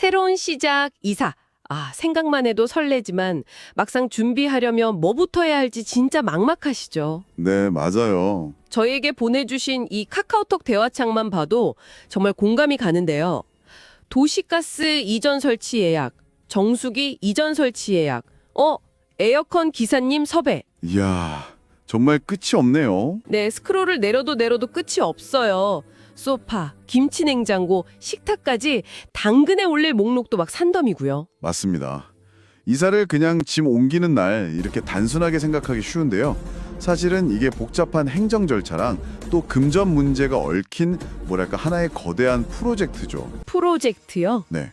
새로운 시작, 이사. 생각만 해도 설레지만 막상 준비하려면 뭐부터 해야 할지 진짜 막막하시죠. 네, 맞아요. 저희에게 보내주신 이 카카오톡 대화창만 봐도 정말 공감이 가는데요. 도시가스 이전 설치 예약, 정수기 이전 설치 예약, 에어컨 기사님 섭외. 이야, 정말 끝이 없네요. 네, 스크롤을 내려도 끝이 없어요. 소파, 김치 냉장고, 식탁까지 당근에 올릴 목록도 막 산더미고요. 맞습니다. 이사를 그냥 짐 옮기는 날 이렇게 단순하게 생각하기 쉬운데요. 사실은 이게 복잡한 행정 절차랑 또 금전 문제가 얽힌 하나의 거대한 프로젝트죠. 프로젝트요? 네.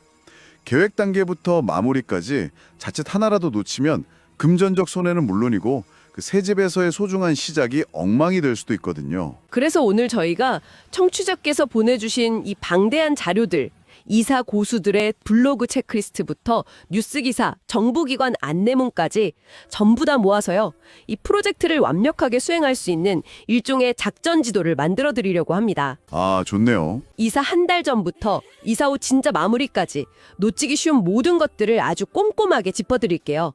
계획 단계부터 마무리까지 자칫 하나라도 놓치면 금전적 손해는 물론이고 그 새 집에서의 소중한 시작이 엉망이 될 수도 있거든요. 그래서 오늘 저희가 청취자께서 보내주신 이 방대한 자료들, 이사 고수들의 블로그 체크리스트부터 뉴스기사, 정부기관 안내문까지 전부 다 모아서요. 이 프로젝트를 완벽하게 수행할 수 있는 일종의 작전 지도를 만들어 드리려고 합니다. 아, 좋네요. 이사 한 달 전부터 이사 후 진짜 마무리까지 놓치기 쉬운 모든 것들을 아주 꼼꼼하게 짚어드릴게요.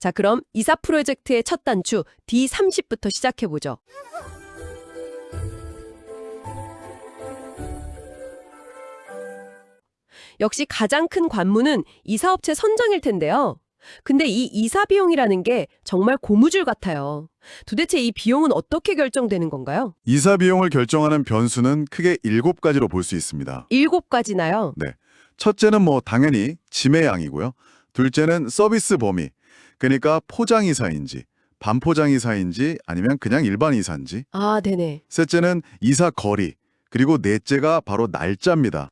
자, 그럼 이사 프로젝트의 첫 단추 D30부터 시작해보죠. 역시 가장 큰 관문은 이사업체 선정일 텐데요. 근데 이 이사 비용이라는 게 정말 고무줄 같아요. 도대체 이 비용은 어떻게 결정되는 건가요? 이사 비용을 결정하는 변수는 크게 7가지로 볼 수 있습니다. 7가지나요? 네. 첫째는 당연히 짐의 양이고요. 둘째는 서비스 범위. 그러니까 포장 이사인지, 반포장 이사인지 아니면 그냥 일반 이사인지. 네네. 셋째는 이사 거리. 그리고 넷째가 바로 날짜입니다.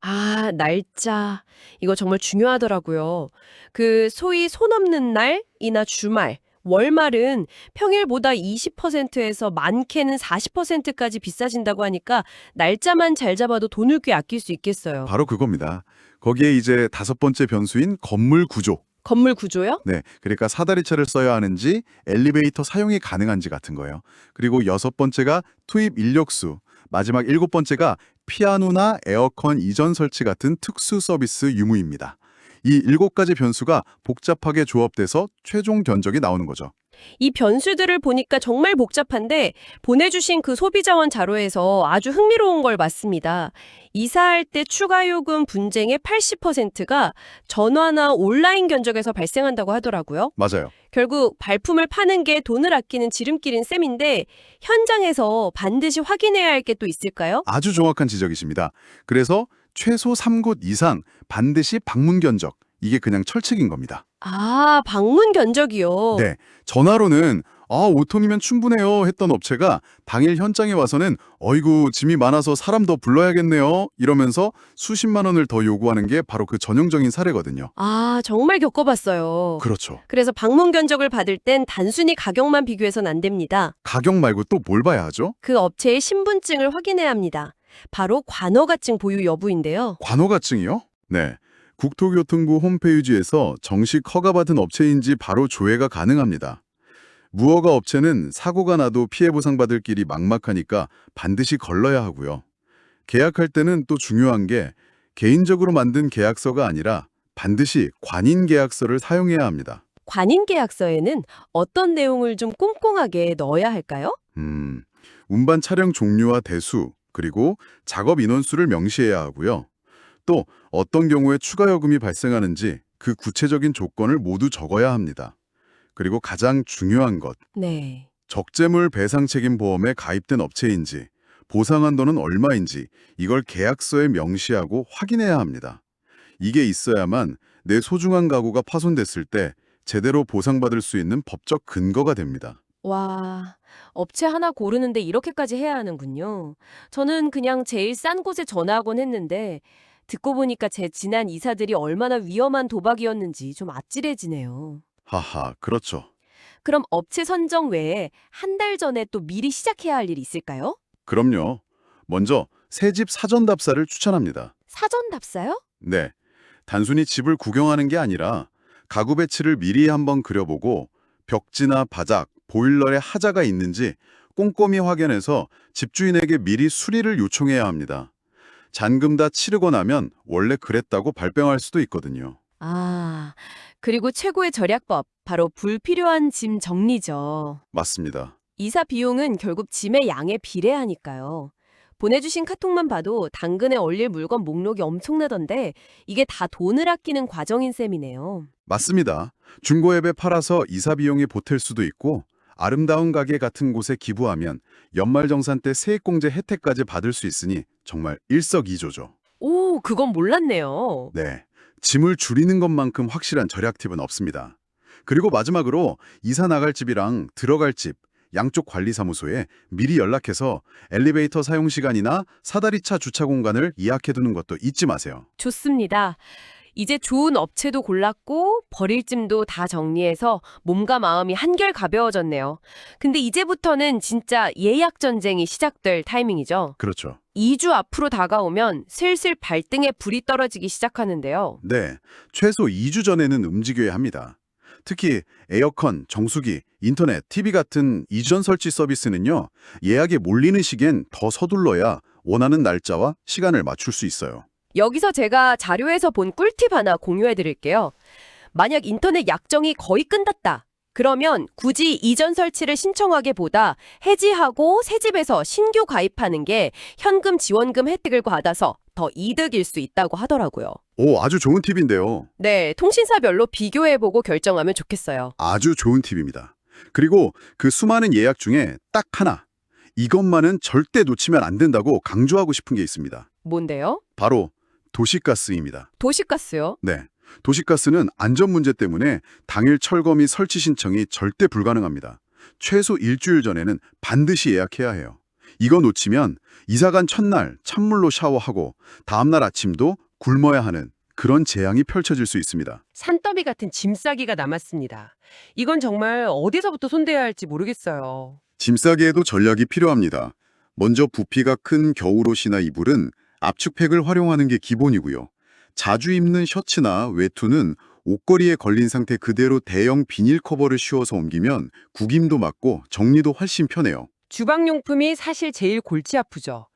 날짜. 이거 정말 중요하더라고요. 그 소위 손 없는 날이나 주말, 월말은 평일보다 20%에서 많게는 40%까지 비싸진다고 하니까 날짜만 잘 잡아도 돈을 꽤 아낄 수 있겠어요. 바로 그겁니다. 거기에 이제 5번째 변수인 건물 구조. 건물 구조요? 네, 그러니까 사다리차를 써야 하는지 엘리베이터 사용이 가능한지 같은 거예요. 그리고 6번째가 투입 인력수. 마지막 7번째가 피아노나 에어컨 이전 설치 같은 특수 서비스 유무입니다. 이 7가지 변수가 복잡하게 조합돼서 최종 견적이 나오는 거죠. 이 변수들을 보니까 정말 복잡한데 보내주신 그 소비자원 자료에서 아주 흥미로운 걸 봤습니다. 이사할 때 추가 요금 분쟁의 80%가 전화나 온라인 견적에서 발생한다고 하더라고요. 맞아요. 결국 발품을 파는 게 돈을 아끼는 지름길인 셈인데 현장에서 반드시 확인해야 할 게 또 있을까요? 아주 정확한 지적이십니다. 그래서 최소 3곳 이상 반드시 방문 견적. 이게 그냥 철칙인 겁니다. 방문 견적이요. 네, 전화로는 오톤이면 충분해요 했던 업체가 당일 현장에 와서는 어이구 짐이 많아서 사람 더 불러야겠네요 이러면서 수십만 원을 더 요구하는 게 바로 그 전형적인 사례거든요. 정말 겪어봤어요. 그렇죠. 그래서 방문 견적을 받을 땐 단순히 가격만 비교해서는 안 됩니다. 가격 말고 또 뭘 봐야 하죠? 그 업체의 신분증을 확인해야 합니다. 바로 관허가증 보유 여부인데요. 관허가증이요? 네. 국토교통부 홈페이지에서 정식 허가받은 업체인지 바로 조회가 가능합니다. 무허가 업체는 사고가 나도 피해 보상받을 길이 막막하니까 반드시 걸러야 하고요. 계약할 때는 또 중요한 게 개인적으로 만든 계약서가 아니라 반드시 관인 계약서를 사용해야 합니다. 관인 계약서에는 어떤 내용을 좀 꼼꼼하게 넣어야 할까요? 운반 차량 종류와 대수, 그리고 작업 인원수를 명시해야 하고요. 또 어떤 경우에 추가 요금이 발생하는지 그 구체적인 조건을 모두 적어야 합니다. 그리고 가장 중요한 것, 네. 적재물 배상 책임 보험에 가입된 업체인지, 보상 한도는 얼마인지 이걸 계약서에 명시하고 확인해야 합니다. 이게 있어야만 내 소중한 가구가 파손됐을 때 제대로 보상받을 수 있는 법적 근거가 됩니다. 와, 업체 하나 고르는데 이렇게까지 해야 하는군요. 저는 그냥 제일 싼 곳에 전화하곤 했는데 듣고 보니까 제 지난 이사들이 얼마나 위험한 도박이었는지 좀 아찔해지네요. 하하, 그렇죠. 그럼 업체 선정 외에 한 달 전에 또 미리 시작해야 할 일이 있을까요? 그럼요. 먼저 새 집 사전 답사를 추천합니다. 사전 답사요? 네, 단순히 집을 구경하는 게 아니라 가구 배치를 미리 한번 그려보고 벽지나 바닥, 보일러에 하자가 있는지 꼼꼼히 확인해서 집주인에게 미리 수리를 요청해야 합니다. 잔금 다 치르고 나면 원래 그랬다고 발뺌할 수도 있거든요. 아, 그리고 최고의 절약법, 바로 불필요한 짐 정리죠. 맞습니다. 이사 비용은 결국 짐의 양에 비례하니까요. 보내주신 카톡만 봐도 당근에 올릴 물건 목록이 엄청나던데 이게 다 돈을 아끼는 과정인 셈이네요. 맞습니다. 중고앱에 팔아서 이사 비용이 보탤 수도 있고 아름다운 가게 같은 곳에 기부하면 연말정산 때 세액공제 혜택까지 받을 수 있으니 정말 일석이조죠. 오, 그건 몰랐네요. 네, 짐을 줄이는 것만큼 확실한 절약 팁은 없습니다. 그리고 마지막으로 이사 나갈 집이랑 들어갈 집, 양쪽 관리사무소에 미리 연락해서 엘리베이터 사용 시간이나 사다리차 주차 공간을 예약해두는 것도 잊지 마세요. 좋습니다. 이제 좋은 업체도 골랐고 버릴 짐도 다 정리해서 몸과 마음이 한결 가벼워졌네요. 근데 이제부터는 진짜 예약 전쟁이 시작될 타이밍이죠. 그렇죠. 2주 앞으로 다가오면 슬슬 발등에 불이 떨어지기 시작하는데요. 네, 최소 2주 전에는 움직여야 합니다. 특히 에어컨, 정수기, 인터넷, TV 같은 이전 설치 서비스는요. 예약에 몰리는 시기엔 더 서둘러야 원하는 날짜와 시간을 맞출 수 있어요. 여기서 제가 자료에서 본 꿀팁 하나 공유해 드릴게요. 만약 인터넷 약정이 거의 끝났다. 그러면 굳이 이전 설치를 신청하기보다 해지하고 새 집에서 신규 가입하는 게 현금 지원금 혜택을 받아서 더 이득일 수 있다고 하더라고요. 오, 아주 좋은 팁인데요. 네, 통신사별로 비교해보고 결정하면 좋겠어요. 아주 좋은 팁입니다. 그리고 그 수많은 예약 중에 딱 하나, 이것만은 절대 놓치면 안 된다고 강조하고 싶은 게 있습니다. 뭔데요? 바로 도시가스입니다. 도시가스요? 네, 도시가스는 안전 문제 때문에 당일 철거 및 설치 신청이 절대 불가능합니다. 최소 일주일 전에는 반드시 예약해야 해요. 이거 놓치면 이사간 첫날 찬물로 샤워하고 다음날 아침도 굶어야 하는 그런 재앙이 펼쳐질 수 있습니다. 산더미 같은 짐 싸기가 남았습니다. 이건 정말 어디서부터 손대야 할지 모르겠어요. 짐 싸기에도 전략이 필요합니다. 먼저 부피가 큰 겨울옷이나 이불은 압축팩을 활용하는 게 기본이고요. 자주 입는 셔츠나 외투는 옷걸이에 걸린 상태 그대로 대형 비닐 커버를 씌워서 옮기면 구김도 막고 정리도 훨씬 편해요. 주방용품이 사실 제일 골치 아프죠.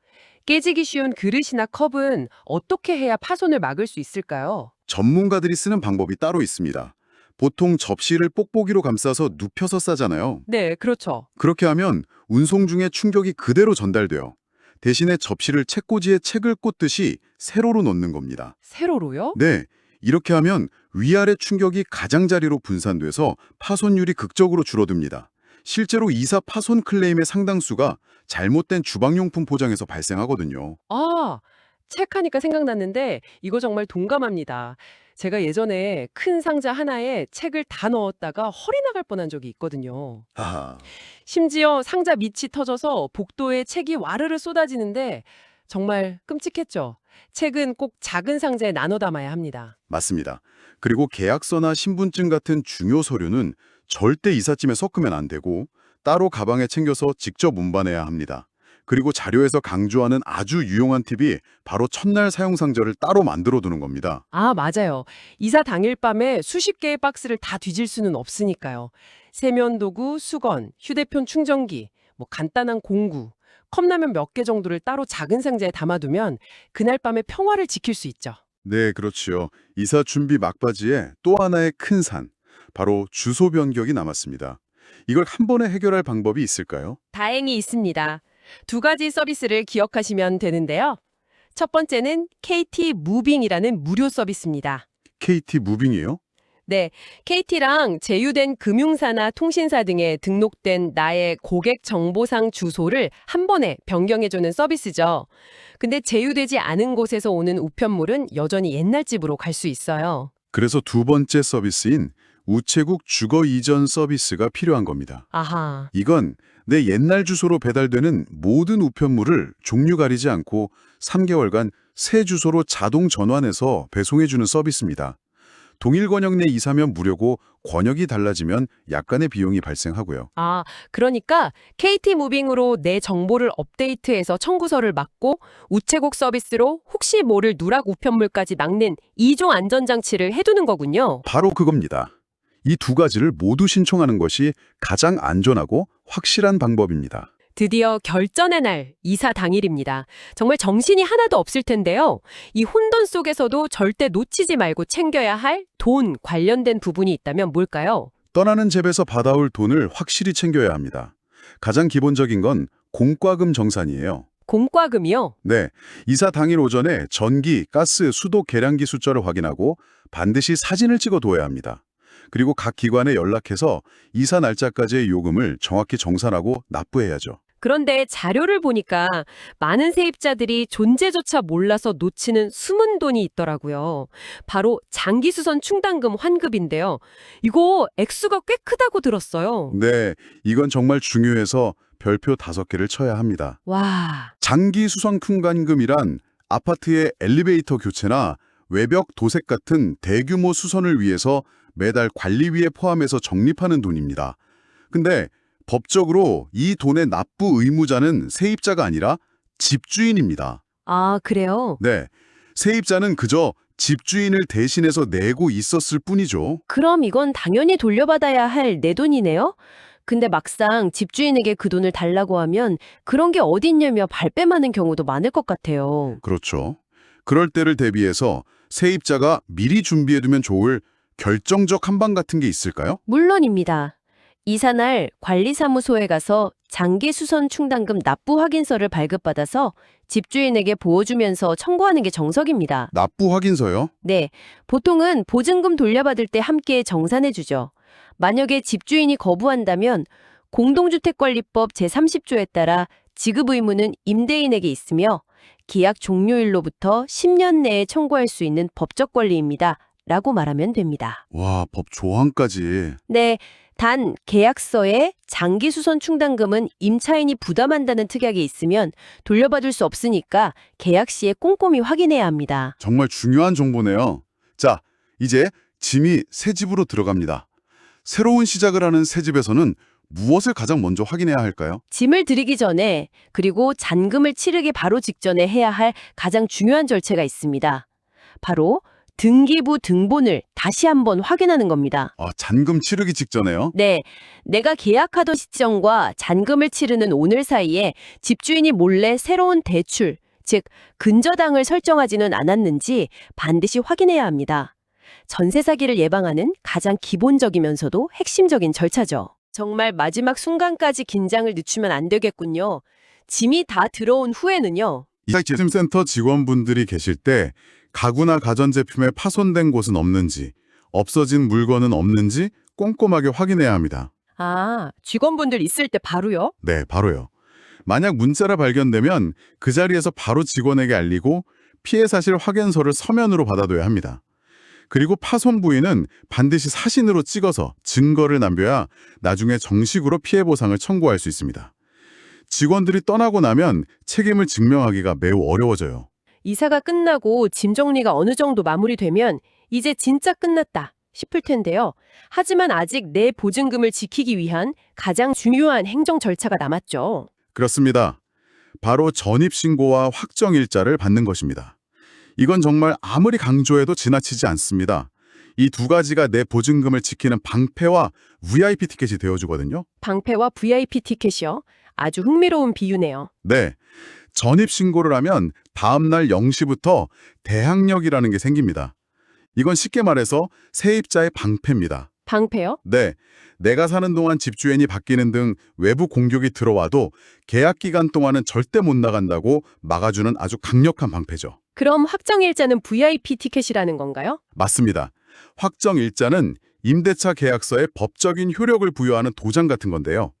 깨지기 쉬운 그릇이나 컵은 어떻게 해야 파손을 막을 수 있을까요? 전문가들이 쓰는 방법이 따로 있습니다. 보통 접시를 뽁뽁이로 감싸서 눕혀서 싸잖아요. 네, 그렇죠. 그렇게 하면 운송 중에 충격이 그대로 전달돼요. 대신에 접시를 책꽂이에 책을 꽂듯이 세로로 놓는 겁니다. 세로로요? 네, 이렇게 하면 위아래 충격이 가장자리로 분산돼서 파손율이 극적으로 줄어듭니다. 실제로 이사 파손 클레임의 상당수가 잘못된 주방용품 포장에서 발생하거든요. 아, 책 하니까 생각났는데 이거 정말 동감합니다. 제가 예전에 큰 상자 하나에 책을 다 넣었다가 허리 나갈 뻔한 적이 있거든요. 하하, 심지어 상자 밑이 터져서 복도에 책이 와르르 쏟아지는데 정말 끔찍했죠. 책은 꼭 작은 상자에 나눠 담아야 합니다. 맞습니다. 그리고 계약서나 신분증 같은 중요 서류는 절대 이삿짐에 섞으면 안 되고 따로 가방에 챙겨서 직접 운반해야 합니다. 그리고 자료에서 강조하는 아주 유용한 팁이 바로 첫날 사용 상자를 따로 만들어 두는 겁니다. 아, 맞아요. 이사 당일 밤에 수십 개의 박스를 다 뒤질 수는 없으니까요. 세면도구, 수건, 휴대폰 충전기, 간단한 공구, 컵라면 몇 개 정도를 따로 작은 상자에 담아두면 그날 밤에 평화를 지킬 수 있죠. 네, 그렇지요. 이사 준비 막바지에 또 하나의 큰 산, 바로 주소 변경이 남았습니다. 이걸 한 번에 해결할 방법이 있을까요? 다행히 있습니다. 두 가지 서비스를 기억하시면 되는데요. 첫 번째는 KT 무빙이라는 무료 서비스입니다. KT 무빙이요? 네, KT랑 제휴된 금융사나 통신사 등에 등록된 나의 고객 정보상 주소를 한 번에 변경해주는 서비스죠. 근데 제휴되지 않은 곳에서 오는 우편물은 여전히 옛날 집으로 갈 수 있어요. 그래서 두 번째 서비스인 우체국 주거 이전 서비스가 필요한 겁니다. 아하. 이건 내 옛날 주소로 배달되는 모든 우편물을 종류 가리지 않고 3개월간 새 주소로 자동 전환해서 배송해주는 서비스입니다. 동일 권역 내 이사면 무료고 권역이 달라지면 약간의 비용이 발생하고요. 아, 그러니까 KT 무빙으로 내 정보를 업데이트해서 청구서를 막고 우체국 서비스로 혹시 모를 누락 우편물까지 막는 2종 안전장치를 해두는 거군요. 바로 그겁니다. 이 두 가지를 모두 신청하는 것이 가장 안전하고 확실한 방법입니다. 드디어 결전의 날, 이사 당일입니다. 정말 정신이 하나도 없을 텐데요. 이 혼돈 속에서도 절대 놓치지 말고 챙겨야 할 돈 관련된 부분이 있다면 뭘까요? 떠나는 집에서 받아올 돈을 확실히 챙겨야 합니다. 가장 기본적인 건 공과금 정산이에요. 공과금이요? 네, 이사 당일 오전에 전기, 가스, 수도 계량기 숫자를 확인하고 반드시 사진을 찍어 둬야 합니다. 그리고 각 기관에 연락해서 이사 날짜까지의 요금을 정확히 정산하고 납부해야죠. 그런데 자료를 보니까 많은 세입자들이 존재조차 몰라서 놓치는 숨은 돈이 있더라고요. 바로 장기수선 충당금 환급인데요. 이거 액수가 꽤 크다고 들었어요. 네, 이건 정말 중요해서 별표 5개를 쳐야 합니다. 와, 장기 수선 충당금이란 아파트의 엘리베이터 교체나 외벽 도색 같은 대규모 수선을 위해서 매달 관리비에 포함해서 적립하는 돈입니다. 근데 법적으로 이 돈의 납부 의무자는 세입자가 아니라 집주인입니다. 아, 그래요? 네, 세입자는 그저 집주인을 대신해서 내고 있었을 뿐이죠. 그럼 이건 당연히 돌려받아야 할 내 돈이네요? 근데 막상 집주인에게 그 돈을 달라고 하면 그런 게 어딨냐며 발뺌하는 경우도 많을 것 같아요. 그렇죠. 그럴 때를 대비해서 세입자가 미리 준비해두면 좋을 결정적 한방 같은 게 있을까요? 물론입니다. 이사날 관리사무소에 가서 장기수선 충당금 납부 확인서를 발급받아서 집주인에게 보여주면서 청구하는 게 정석입니다. 납부 확인서요? 네, 보통은 보증금 돌려받을 때 함께 정산해주죠. 만약에 집주인이 거부한다면 공동주택관리법 제30조에 따라 지급 의무는 임대인에게 있으며 계약 종료일로부터 10년 내에 청구할 수 있는 법적 권리입니다. 라고 말하면 됩니다. 와, 법 조항까지. 네, 단 계약서에 장기수선 충당금은 임차인이 부담한다는 특약이 있으면 돌려받을 수 없으니까 계약 시에 꼼꼼히 확인해야 합니다. 정말 중요한 정보네요. 자, 이제 짐이 새 집으로 들어갑니다. 새로운 시작을 하는 새 집에서는 무엇을 가장 먼저 확인해야 할까요? 짐을 들이기 전에 그리고 잔금을 치르기 바로 직전에 해야 할 가장 중요한 절차가 있습니다. 바로 등기부 등본을 다시 한번 확인하는 겁니다. 아, 잔금 치르기 직전에요? 네, 내가 계약하던 시점과 잔금을 치르는 오늘 사이에 집주인이 몰래 새로운 대출, 즉 근저당을 설정하지는 않았는지 반드시 확인해야 합니다. 전세 사기를 예방하는 가장 기본적이면서도 핵심적인 절차죠. 정말 마지막 순간까지 긴장을 늦추면 안 되겠군요. 짐이 다 들어온 후에는요. 이사짐센터 직원분들이 계실 때 가구나 가전제품에 파손된 곳은 없는지, 없어진 물건은 없는지 꼼꼼하게 확인해야 합니다. 아, 직원분들 있을 때 바로요? 네, 바로요. 만약 문자라 발견되면 그 자리에서 바로 직원에게 알리고 피해 사실 확인서를 서면으로 받아둬야 합니다. 그리고 파손 부위는 반드시 사진으로 찍어서 증거를 남겨야 나중에 정식으로 피해 보상을 청구할 수 있습니다. 직원들이 떠나고 나면 책임을 증명하기가 매우 어려워져요. 이사가 끝나고 짐 정리가 어느 정도 마무리되면 이제 진짜 끝났다 싶을 텐데요. 하지만 아직 내 보증금을 지키기 위한 가장 중요한 행정 절차가 남았죠. 그렇습니다. 바로 전입신고와 확정일자를 받는 것입니다. 이건 정말 아무리 강조해도 지나치지 않습니다. 이 두 가지가 내 보증금을 지키는 방패와 VIP 티켓이 되어주거든요. 방패와 VIP 티켓이요. 아주 흥미로운 비유네요. 네, 전입신고를 하면 다음날 0시부터 대항력이라는 게 생깁니다. 이건 쉽게 말해서 세입자의 방패입니다. 방패요? 네, 내가 사는 동안 집주인이 바뀌는 등 외부 공격이 들어와도 계약 기간 동안은 절대 못 나간다고 막아주는 아주 강력한 방패죠. 그럼 확정일자는 VIP 티켓이라는 건가요? 맞습니다. 확정일자는 임대차 계약서에 법적인 효력을 부여하는 도장 같은 건데요.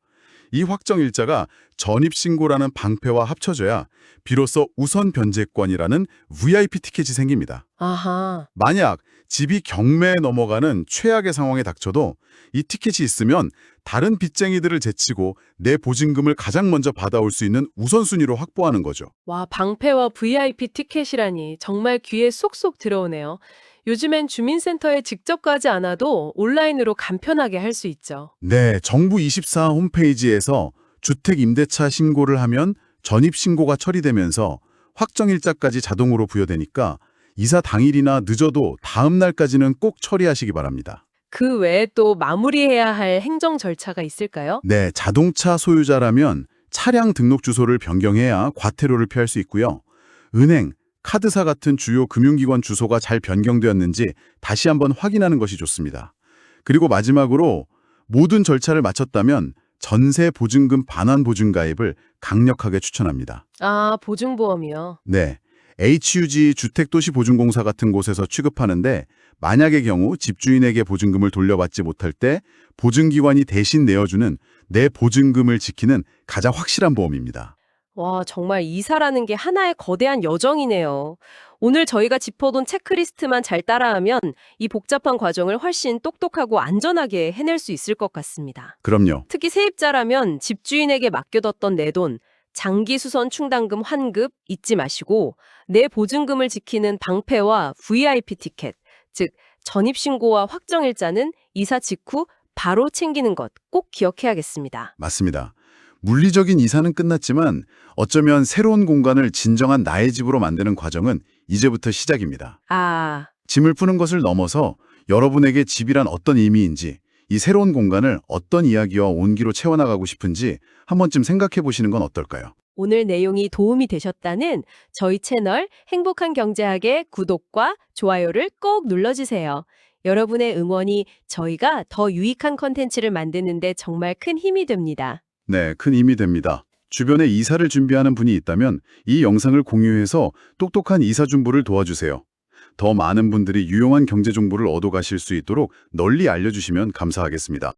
이 확정일자가 전입신고라는 방패와 합쳐져야 비로소 우선 변제권이라는 VIP 티켓이 생깁니다. 아하. 만약 집이 경매에 넘어가는 최악의 상황에 닥쳐도 이 티켓이 있으면 다른 빚쟁이들을 제치고 내 보증금을 가장 먼저 받아올 수 있는 우선순위로 확보하는 거죠. 와, 방패와 VIP 티켓이라니 정말 귀에 쏙쏙 들어오네요. 요즘엔 주민센터에 직접 가지 않아도 온라인으로 간편하게 할 수 있죠. 네, 정부24 홈페이지에서 주택임대차 신고를 하면 전입신고가 처리되면서 확정일자까지 자동으로 부여되니까 이사 당일이나 늦어도 다음 날까지는 꼭 처리하시기 바랍니다. 그 외에 또 마무리해야 할 행정 절차가 있을까요? 네, 자동차 소유자라면 차량 등록 주소를 변경해야 과태료를 피할 수 있고요. 은행, 카드사 같은 주요 금융기관 주소가 잘 변경되었는지 다시 한번 확인하는 것이 좋습니다. 그리고 마지막으로 모든 절차를 마쳤다면 전세 보증금 반환 보증 가입을 강력하게 추천합니다. 아, 보증보험이요. 네, HUG 주택도시보증공사 같은 곳에서 취급하는데 만약의 경우 집주인에게 보증금을 돌려받지 못할 때 보증기관이 대신 내어주는 내 보증금을 지키는 가장 확실한 보험입니다. 와, 정말 이사라는 게 하나의 거대한 여정이네요. 오늘 저희가 짚어둔 체크리스트만 잘 따라하면 이 복잡한 과정을 훨씬 똑똑하고 안전하게 해낼 수 있을 것 같습니다. 그럼요. 특히 세입자라면 집주인에게 맡겨뒀던 내 돈, 장기수선 충당금 환급 잊지 마시고 내 보증금을 지키는 방패와 VIP 티켓, 즉 전입신고와 확정일자는 이사 직후 바로 챙기는 것 꼭 기억해야겠습니다. 맞습니다. 물리적인 이사는 끝났지만 어쩌면 새로운 공간을 진정한 나의 집으로 만드는 과정은 이제부터 시작입니다. 아, 짐을 푸는 것을 넘어서 여러분에게 집이란 어떤 의미인지, 이 새로운 공간을 어떤 이야기와 온기로 채워나가고 싶은지 한 번쯤 생각해 보시는 건 어떨까요? 오늘 내용이 도움이 되셨다는 저희 채널 행복한 경제학의 구독과 좋아요를 꼭 눌러주세요. 여러분의 응원이 저희가 더 유익한 컨텐츠를 만드는 데 정말 큰 힘이 됩니다. 네, 큰 힘이 됩니다. 주변에 이사를 준비하는 분이 있다면 이 영상을 공유해서 똑똑한 이사 준비를 도와주세요. 더 많은 분들이 유용한 경제 정보를 얻어가실 수 있도록 널리 알려주시면 감사하겠습니다.